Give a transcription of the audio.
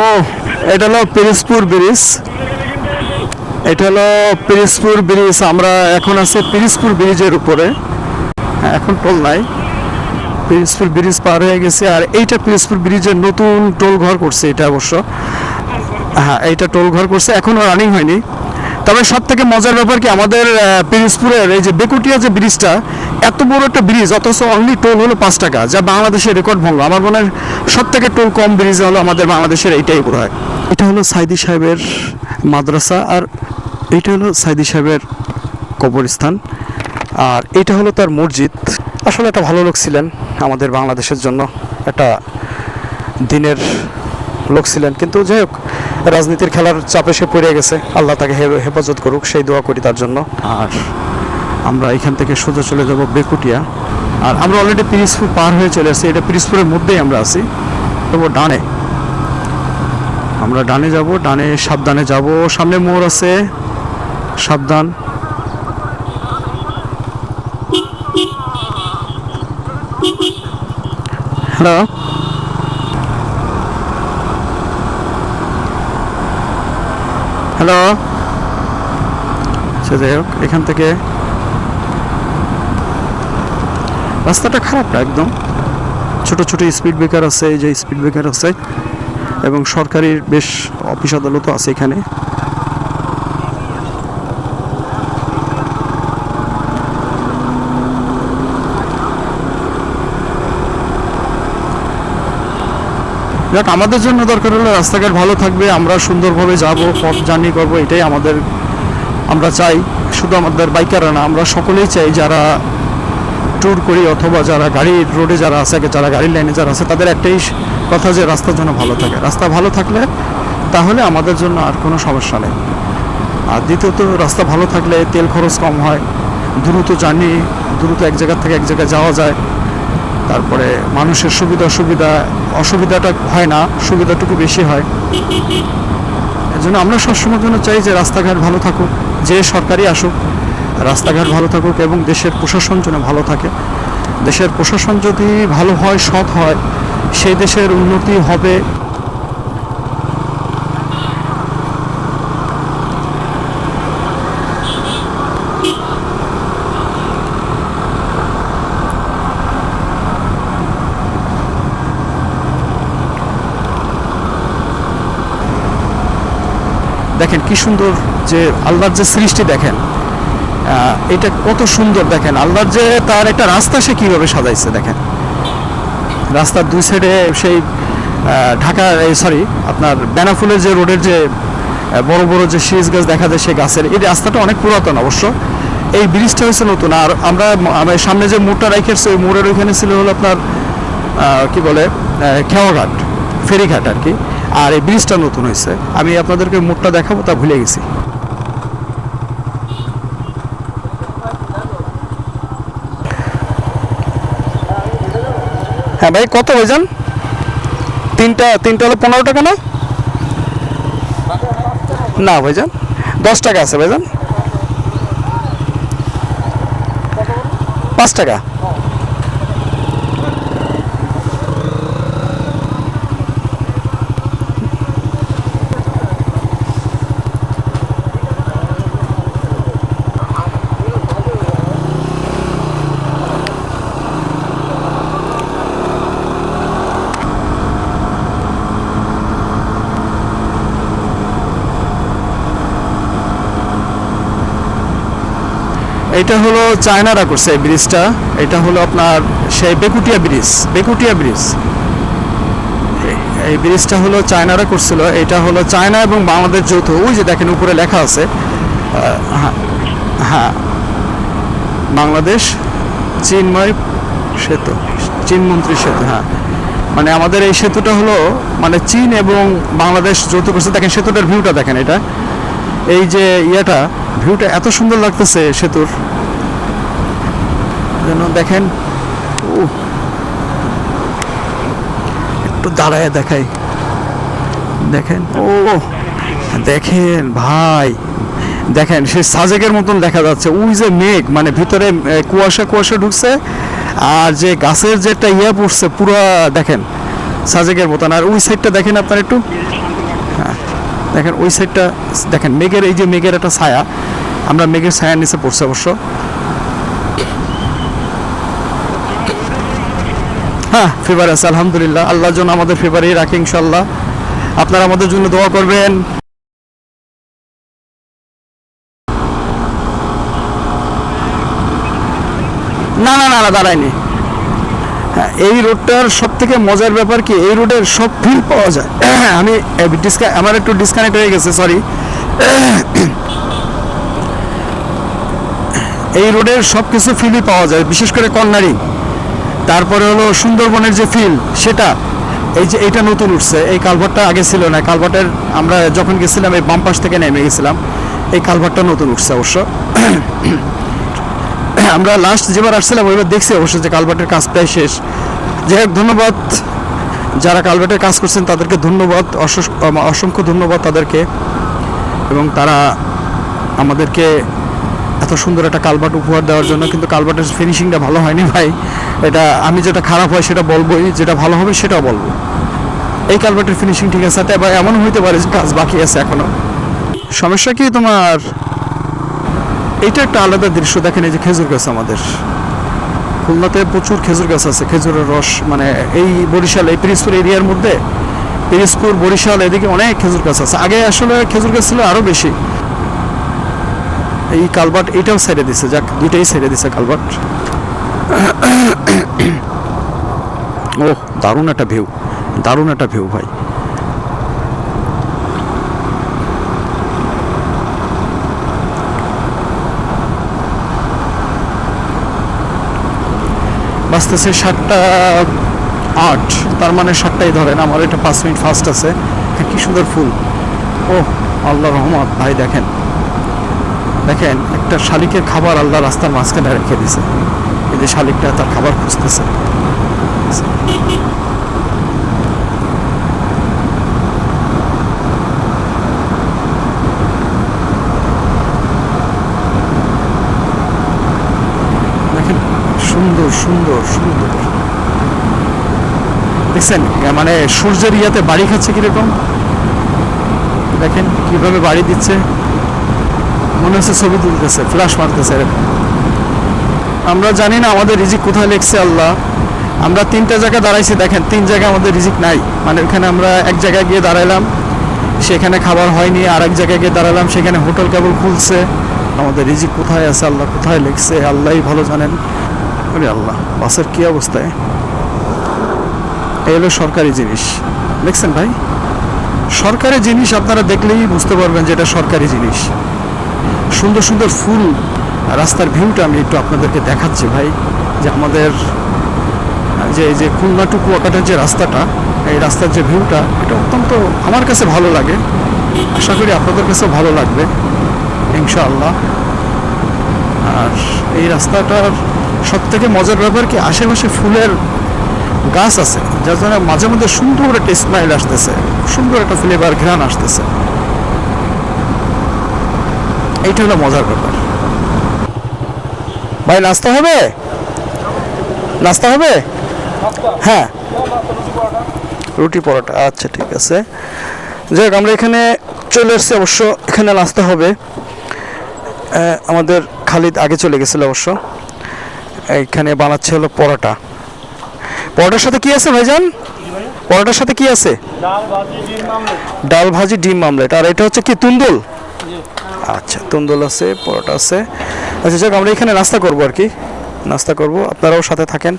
ও, এটা হলো পিরিজপুর ব্রিজ। এটা হলো পিরিজপুর ব্রিজ। আমরা এখন আছি পিরিজপুর ব্রিজের উপরে। হ্যাঁ, এখন টোল নাই। পিরিজপুর ব্রিজ পার হয়ে গেছে। আর এইটা পিরিজপুর ব্রিজের নতুন টোল ঘর করছে এটা অবশ্য। হ্যাঁ, এইটা টোল ঘর করছে, এখনও রানিং হয়নি। তবে সব থেকে মজার ব্যাপার কি, আমাদের পিরিজপুরের এই যে বেকুটিয়া যে ব্রিজটা, এত বড় একটা ব্রিজ, অথচ অনলি টোল হলো 5 টাকা, যা বাংলাদেশের রেকর্ড ভঙ্গ। আমার মনে হয় সব থেকে টোল কম ব্রিজ হলো আমাদের বাংলাদেশের, এইটাই পুরো হয়। এটা হলো সাইদি সাহেবের মাদ্রাসা, আর এইটা হলো সাইদি সাহেবের কবরস্থান, আর এইটা হলো তার মসজিদ। আসলে একটা ভালো লোক ছিলেন, আমাদের বাংলাদেশের জন্য একটা দিনের লোক ছিলেন। কিন্তু যাই হোক, রাজনীতির খেলার চাপে সে পড়ে গেছে। আল্লাহ তাকে হেফাজত করুক, সেই দোয়া করি তার জন্য। আর আমরা এখান থেকে সোজা চলে যাব বেকুটিয়া। আর আমরা অলরেডি পিরিজপুর পার হয়ে চলে আসছি। এটা পিরিজপুরের মধ্যেই আমরা আছি। তবু ডানে, আমরা ডানে যাব, ডানে সাবধানে যাব। সামনে মোড় আছে, সাবধান। Hello, hello. আচ্ছা, যাই হোক, এখান থেকে রাস্তাটা খারাপ না একদম। ছোট ছোট স্পিড ব্রেকার আছে, এই যে স্পিড ব্রেকার আছে, এবং সরকারি বেশ অফিস আদালতও আছে এখানে। যাক, আমাদের জন্য দরকার হলো রাস্তাঘাট ভালো থাকবে, আমরা সুন্দরভাবে যাব, পথ জার্নি করবো, এটাই আমরা চাই। শুধু আমাদের বাইকাররা না, আমরা সকলেই চাই, যারা ট্যুর করি অথবা যারা গাড়ির রোডে যারা আছে, যারা গাড়ির লাইনে যারা আছে, তাদের একটাই কথা যে রাস্তার জন্য ভালো থাকে। রাস্তা ভালো থাকলে তাহলে আমাদের জন্য আর কোনো সমস্যা নেই। আর দ্বিতীয়ত, রাস্তা ভালো থাকলে তেল খরচ কম হয়, দ্রুত জার্নি, দ্রুত এক জায়গা থেকে এক জায়গায় যাওয়া যায়। তারপরে মানুষের অসুবিধাটা হয় না, সুবিধাটুকু বেশি হয়। এর জন্য আমরা সবসময়ের জন্য চাই যে রাস্তাঘাট ভালো থাকুক, যে সরকারি আসুক, রাস্তাঘাট ভালো থাকুক এবং দেশের প্রশাসন যেন ভালো থাকে। দেশের প্রশাসন যদি ভালো হয়, সৎ হয়, সেই দেশের উন্নতি হবে। দেখেন কি সুন্দর, যে আল্লাহর যে সৃষ্টি, দেখেন এটা কত সুন্দর। দেখেন আল্লাহর যে তার একটা রাস্তা সে কীভাবে সাজাইছে। দেখেন রাস্তার দুই সাইডে সেই ঢাকা, আপনার বেনাফুলের যে রোডের যে বড় বড় যে সিরিজ গাছ দেখা যায়, সেই গাছের এই রাস্তাটা অনেক পুরাতন অবশ্য। এই ব্রিজটা হয়েছে নতুন। আর আমরা সামনে যে মোড়টা রেখেছি, ওই মোড়ের ওইখানে ছিল হলো আপনার কি বলে, খেওয়াঘাট, ফেরিঘাট আর কি। আর এই ব্রিজটা নতুন হয়েছে। আমি আপনাদেরকে মোড়টা দেখাবো, তা ভুলে গেছি। হ্যাঁ ভাই, কত ভাইজান? তিনটা হলো 15 টাকা না? না ভাইজান, 10 টাকা আছে ভাইজান। 5 টাকা। এটা হলো চায়নারা করছে এই ব্রিজটা। এটা হলো আপনার সেই বেকুটিয়া ব্রিজ। এই ব্রিজটা হলো চায়নারা করছিল। এটা হলো চায়না এবং বাংলাদেশ যৌথ। ওই যে দেখেন উপরে লেখা আছে, হ্যাঁ, বাংলাদেশ চীনমন্ত্রী সেতু। হ্যাঁ, মানে আমাদের এই সেতুটা হলো মানে চীন এবং বাংলাদেশ যৌথ করছে। দেখেন সেতুটার ভিউটা দেখেন, এটা এই যে ভিউটা এত সুন্দর লাগতেছে সেতুর জন্য। দেখেন, একটু দাঁড়ায় দেখাই। দেখেন, দেখেন ভাই, দেখেন সে সাজেকের মতন দেখা যাচ্ছে। ওই যে মেঘ, মানে ভিতরে কুয়াশা ঢুকছে, আর যে গাছের যে একটা পড়ছে পুরা, দেখেন সাজেকের মতন। আর ওই সাইডটা দেখেন আপনার একটু, হ্যাঁ দেখেন ওই সাইডটা দেখেন, মেঘের এই যে মেঘের একটা ছায়া, আমরা মেঘের ছায়ার নিচে পড়ছি অবশ্য। হ্যাঁ ফেভার আছে আলহামদুলিল্লাহ, আল্লাহর জন্য আমাদের ফেভারই রাখে ইনশাল্লাহ। আপনারা আমাদের জন্য দোয়া করবেন। না না না না দাঁড়ায়নি। হ্যাঁ এই রোডটার সব থেকে মজার ব্যাপার কি, এই রোডের সব ফিল পাওয়া যায়। আমি আমার একটু ডিসকানেক্ট হয়ে গেছে, সরি। এই রোডের সব কিছু ফিলই পাওয়া যায়, বিশেষ করে কর্নারিং, তারপরে হলো সুন্দরবনের যে ফিল সেটা। এই যে এটা নতুন উঠছে, এই কালভারটা আগে ছিল না। কালভারটার আমরা যখন গেছিলাম এই বাম পাশ থেকে নেমে গেছিলাম, এই কালভারটা নতুন উঠছে অবশ্য। আমরা লাস্ট যেবার আসছিলাম ওইবার দেখছি অবশ্য যে কালভার্টের কাজ প্রায় শেষ। যাই হোক ধন্যবাদ যারা কালভার্টের কাজ করছেন, তাদেরকে ধন্যবাদ, অসংখ্য ধন্যবাদ তাদেরকে। এবং তারা আমাদেরকে এত সুন্দর একটা কালভার্ট উপহার দেওয়ার জন্য। কিন্তু কালভার্টের ফিনিশিংটা ভালো হয়নি ভাই, এটা আমি যেটা খারাপ হয় সেটা বলবোই, যেটা ভালো হবে সেটাও বলবো। এই কালভার্টের ফিনিশিং ঠিক আছে, তবে এমন হইতে পারে যে কাজ বাকি আছে এখনো। সমস্যা কি তোমার? এইটা একটা আলাদা দৃশ্য দেখেন, এই যে খেজুর গাছ, আমাদের খুলনাতে প্রচুর খেজুর গাছ আছে, খেজুরের রস মানে এই বরিশাল এই পিরিজপুর এরিয়ার মধ্যে, পিরিজপুর বরিশাল এদিকে অনেক খেজুর গাছ আছে। আগে আসলে খেজুর গাছ ছিল আরও বেশি। এই কালভার্ট এইটাও ছেড়ে দিছে, যাক দুইটাই ছেড়ে দিছে কালভার্ট। ও দারুণ একটা ভিউ, দারুণ একটা ভিউ ভাই। বাজতেছে 7:08, তার মানে 7টাই ধরেন, আমার এটা 5 মিনিট ফাস্ট আছে। কি সুন্দর ফুল, ও আল্লাহ রহমত ভাই। দেখেন দেখেন একটা শালিকের খাবার আল্লাহ রাস্তার মাঝখানে রেখে দিছে। এই যে শালিকটা তার খাবার খুঁজতেছে। দেখেন সুন্দর সুন্দর সুন্দর, দেখছেন মানে সূর্যের ইয়াতে বাড়ি খাচ্ছে কিরকম, দেখেন কিভাবে বাড়ি দিচ্ছে, মনে হচ্ছে ছবি তুলতেছে, ফ্ল্যাশ মারতেছে এরকম। আমরা জানি না আমাদের রিজিক কোথায় লিখছে আল্লাহ। আমরা 3টা জায়গায় দাঁড়াইছি, দেখেন 3 জায়গায় আমাদের রিজিক নাই। মানে ওখানে আমরা এক জায়গায় গিয়ে দাঁড়াইলাম, সেখানে খাবার হয়নি, আর এক জায়গায় গিয়ে দাঁড়ালাম, সেখানে হোটেল কেবল খুলছে। আমাদের রিজিক কোথায় আছে আল্লাহ কোথায় লিখছে আল্লাহই ভালো জানেন। আরে আল্লাহ, বাসের কি অবস্থায়। এই হলো সরকারি জিনিস, দেখছেন ভাই, সরকারি জিনিস আপনারা দেখলেই বুঝতে পারবেন যে এটা সরকারি জিনিস। সুন্দর সুন্দর ফুল, রাস্তার ভিউটা আমি একটু আপনাদেরকে দেখাচ্ছি ভাই। যে আমাদের যে এই যে খুলনা টু কুয়াকাটার যে রাস্তাটা, এই রাস্তার যে ভিউটা, এটা অত্যন্ত আমার কাছে ভালো লাগে। আশা করি আপনাদের কাছেও ভালো লাগবে ইনশাআল্লাহ। আর এই রাস্তাটার সব থেকে মজার ব্যাপার কি, আশেপাশে ফুলের গাছ আছে, যার জন্য মাঝে মধ্যে সুন্দর একটা স্মাইল আসতেছে, সুন্দর একটা ফ্লেভার ঘ্রাণ আসতেছে। এইটা হলো মজার ব্যাপার ভাই। নাস্তা হবে, নাস্তা হবে, হ্যাঁ রুটি পরোটা, আচ্ছা ঠিক আছে। যাই হোক আমরা এখানে চলে এসেছি, অবশ্য এখানে নাস্তা হবে। আমাদের খালিদ আগে চলে গেছিল অবশ্য। এইখানে বানাচ্ছে হলো পরোটা। পরোটার সাথে কি আছে ভাইজান? পরোটার সাথে কি আছে? ডাল ভাজি ডিম মামলেট। আর এটা হচ্ছে কি তুন্দুল? আচ্ছা তুন্দুল আছে, পরোটা আছে। আচ্ছা যাক আমরা এখানে নাস্তা করবো আর কি, নাস্তা করব, আপনারাও সাথে থাকেন।